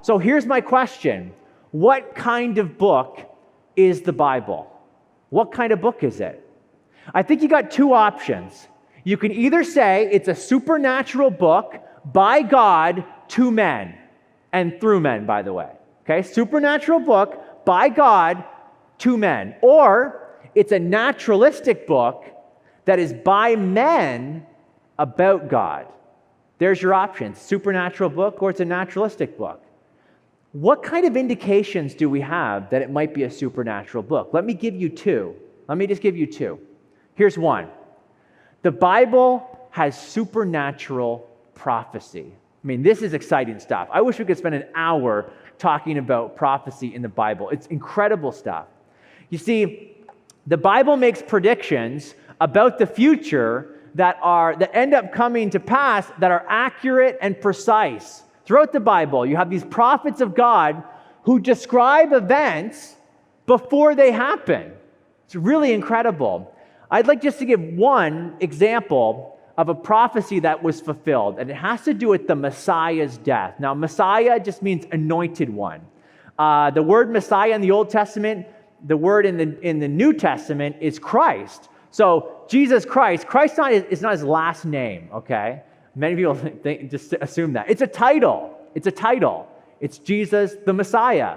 So here's my question. What kind of book is the Bible? What kind of book is it? I think you got two options. You can either say it's a supernatural book by God to men, and through men, by the way. Okay, supernatural book by God to men. Or it's a naturalistic book that is by men about God. There's your options, supernatural book or it's a naturalistic book. What kind of indications do we have that it might be a supernatural book? Let me give you two. Let me just give you two. Here's one. The Bible has supernatural prophecy. I mean, this is exciting stuff. I wish we could spend an hour talking about prophecy in the Bible. It's incredible stuff. You see, the Bible makes predictions about the future that end up coming to pass that are accurate and precise. Throughout the Bible, you have these prophets of God who describe events before they happen. It's really incredible. I'd like just to give one example of a prophecy that was fulfilled, and it has to do with the Messiah's death. Now, Messiah just means anointed one. The word Messiah in the Old Testament, the word in the New Testament is Christ. So Jesus Christ is not his last name, okay? Many people just assume that. It's a title. It's a title. It's Jesus the Messiah.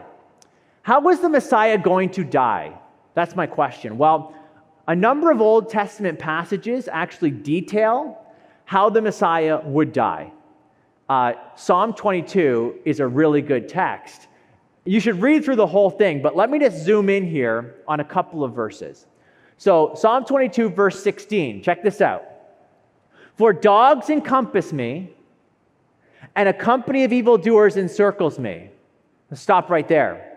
How was the Messiah going to die? That's my question. Well, a number of Old Testament passages actually detail how the Messiah would die. Psalm 22 is a really good text. You should read through the whole thing, but let me just zoom in here on a couple of verses. So Psalm 22, verse 16, check this out. For dogs encompass me, and a company of evildoers encircles me. Let's stop right there.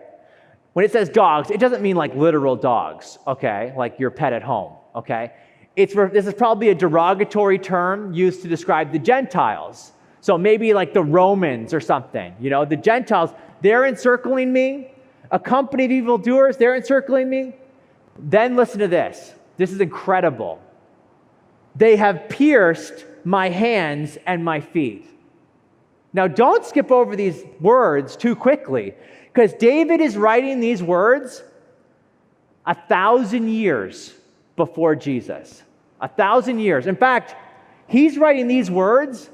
When it says dogs, it doesn't mean like literal dogs, okay? Like your pet at home, okay? This is probably a derogatory term used to describe the Gentiles. So maybe like the Romans or something, the Gentiles, they're encircling me. A company of evildoers, they're encircling me. Then listen to this. This is incredible. They have pierced my hands and my feet. Now, don't skip over these words too quickly, because David is writing these words 1,000 years before Jesus. 1,000 years. In fact, he's writing these words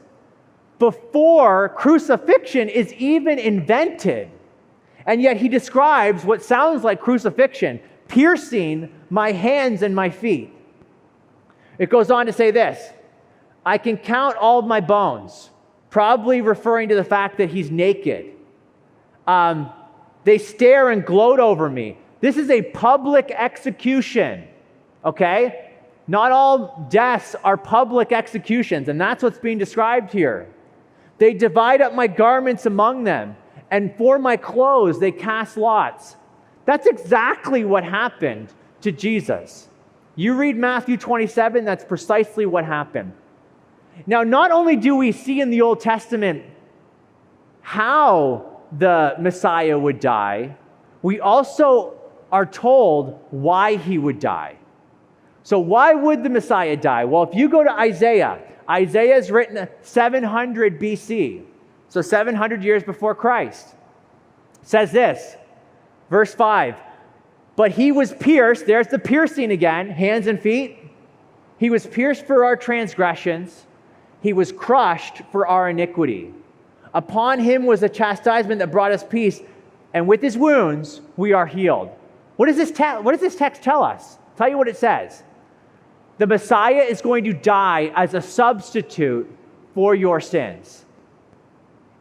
before crucifixion is even invented. And yet he describes what sounds like crucifixion, piercing my hands and my feet. It goes on to say this, I can count all of my bones, probably referring to the fact that he's naked. They stare and gloat over me. This is a public execution, okay? Not all deaths are public executions, and that's what's being described here. They divide up my garments among them, and for my clothes they cast lots. That's exactly what happened to Jesus. You read Matthew 27, that's precisely what happened. Now, not only do we see in the Old Testament how the Messiah would die, we also are told why he would die. So why would the Messiah die? Well, if you go to Isaiah is written 700 BC, so 700 years before Christ. It says this, verse 5, but he was pierced, there's the piercing again, hands and feet. He was pierced for our transgressions. He was crushed for our iniquity. Upon him was a chastisement that brought us peace, and with his wounds we are healed. What does this text tell us? I'll tell you what it says. The Messiah is going to die as a substitute for your sins,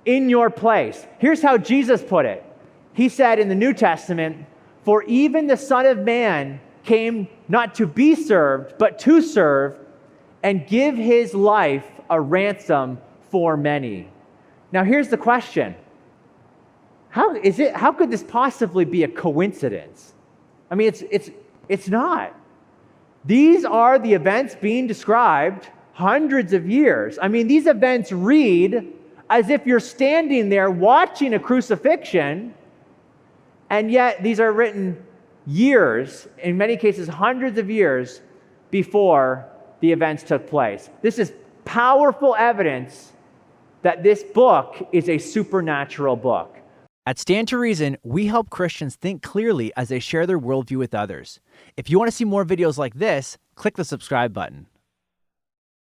in your place. Here's how Jesus put it. He said in the New Testament, for even the Son of Man came not to be served, but to serve and give his life a ransom for many. Now here's the question. How could this possibly be a coincidence? I mean, it's not. These are the events being described hundreds of years. I mean, these events read as if you're standing there watching a crucifixion, and yet these are written years, in many cases hundreds of years, before the events took place. This is powerful evidence that this book is a supernatural book. At Stand to Reason, we help Christians think clearly as they share their worldview with others. If you want to see more videos like this, click the subscribe button.